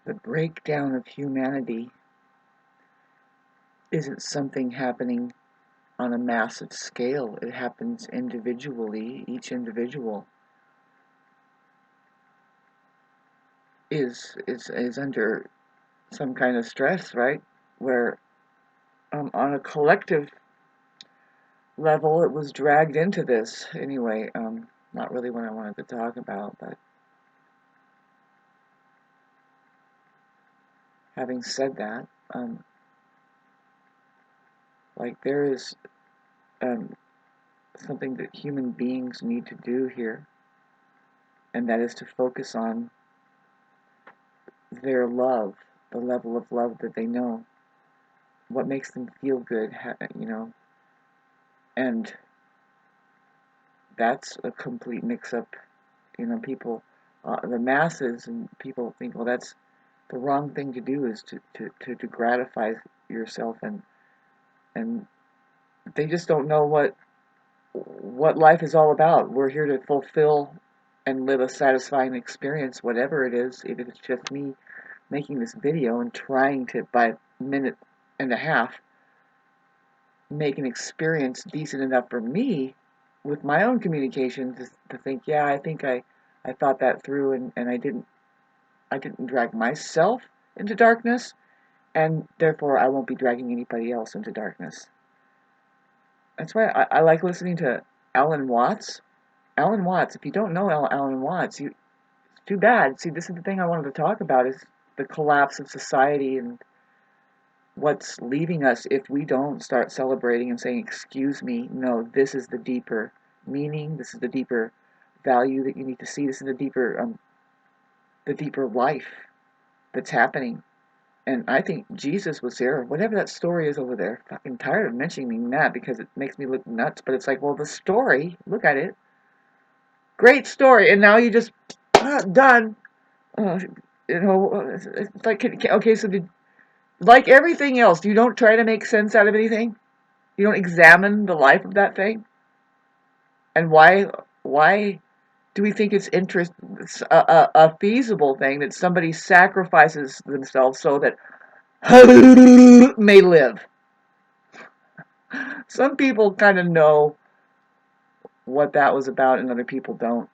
the breakdown of humanity isn't something happening on a massive scale. It happens individually. Each individual is under some kind of stress, right? Where on a collective level, it was dragged into this. Anyway, not really what I wanted to talk about, but having said that, like there is um, something that human beings need to do here, and that is to focus on their love, the level of love that they know, what makes them feel good, and that's a complete mix-up. People, the masses and people think, well, that's the wrong thing to do is to gratify yourself, and they just don't know what life is all about. We're here to fulfill and live a satisfying experience, whatever it is, even if it's just me making this video and trying to, by a minute and a half, make an experience decent enough for me with my own communication to think, yeah, I think I thought that through, and I didn't drag myself into darkness, and therefore I won't be dragging anybody else into darkness. That's why I like listening to Alan Watts. Alan Watts, if you don't know Alan Watts, it's too bad. See, this is the thing I wanted to talk about, is the collapse of society and what's leaving us if we don't start celebrating and saying, excuse me, no, this is the deeper meaning, this is the deeper value that you need to see, this is the deeper life that's happening. And I think Jesus was there, whatever that story is over there. Fucking tired of mentioning that because it makes me look nuts, but it's like, well, the story, look at it. Great story, and now you just, done. Uh, it's like, okay, so like everything else, you don't try to make sense out of anything. You don't examine the life of that thing. And why do we think it's a feasible thing that somebody sacrifices themselves so that may live? Some people kind of know what that was about, and other people don't.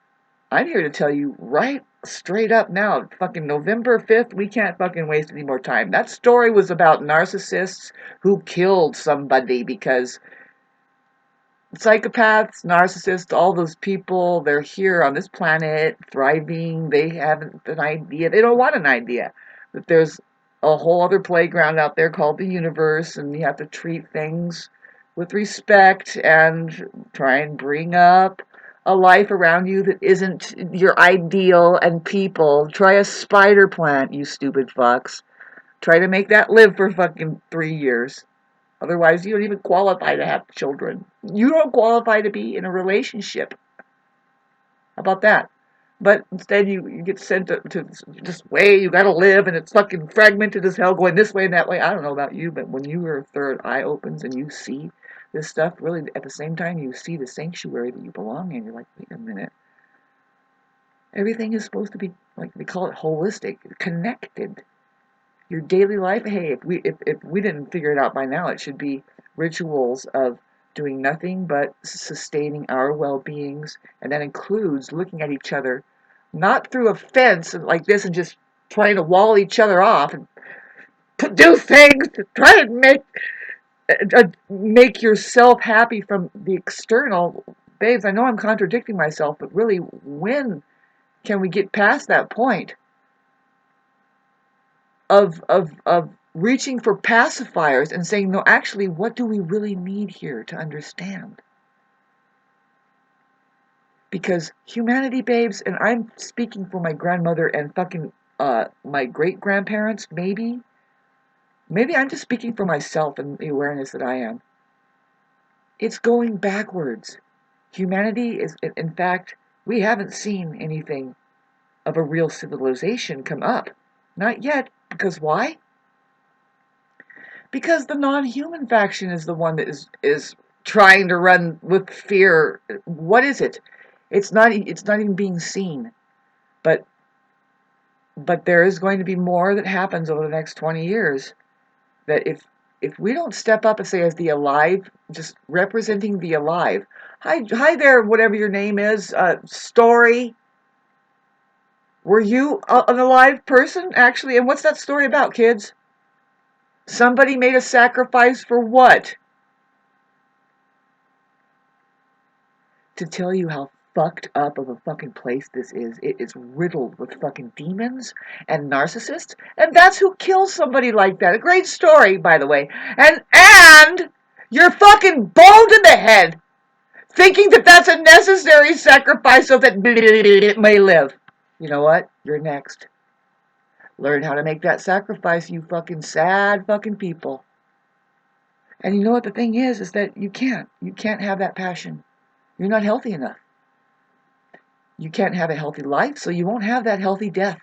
I'm here to tell you right straight up now, fucking November 5th, we can't fucking waste any more time. That story was about narcissists who killed somebody because psychopaths, narcissists, all those people, they're here on this planet thriving. They haven't an idea. They don't want an idea that there's a whole other playground out there called the universe, and you have to treat things with respect and try and bring up a life around you that isn't your ideal, and people try a spider plant, you stupid fucks. Try to make that live for fucking 3 years. Otherwise, you don't even qualify to have children. You don't qualify to be in a relationship. How about that? But instead, you get sent to this way. You got to live, and it's fucking fragmented as hell, going this way and that way. I don't know about you, but when your third eye opens and you see this stuff, really, at the same time, you see the sanctuary that you belong in. You're like, wait a minute. Everything is supposed to be, like, they call it holistic, connected. Your daily life, hey, if we didn't figure it out by now, it should be rituals of doing nothing but sustaining our well-beings, and that includes looking at each other not through a fence like this and just trying to wall each other off and do things to try to make yourself happy from the external. Babes, I know I'm contradicting myself, but really, when can we get past that point of reaching for pacifiers and saying, no, actually, what do we really need here to understand? Because humanity, babes, and I'm speaking for my grandmother and fucking my great grandparents, maybe I'm just speaking for myself and the awareness that I am. It's going backwards. Humanity is, in fact, we haven't seen anything of a real civilization come up. Not yet. Because why? Because the non-human faction is the one that is trying to run with fear. What is it? It's not even being seen. But But there is going to be more that happens over the next 20 years that if we don't step up and say, as the alive, just representing the alive, hi there, whatever your name is, story, were you an alive person actually? And what's that story about, kids? Somebody made a sacrifice for what? To tell you how fucked up of a fucking place this is. It is riddled with fucking demons and narcissists, and that's who kills somebody like that. A great story, by the way. And you're fucking bald in the head, thinking that that's a necessary sacrifice so that it may live. You know what? You're next. Learn how to make that sacrifice, you fucking sad fucking people. And you know what the thing is that you can't. You can't have that passion. You're not healthy enough. You can't have a healthy life, so you won't have that healthy death.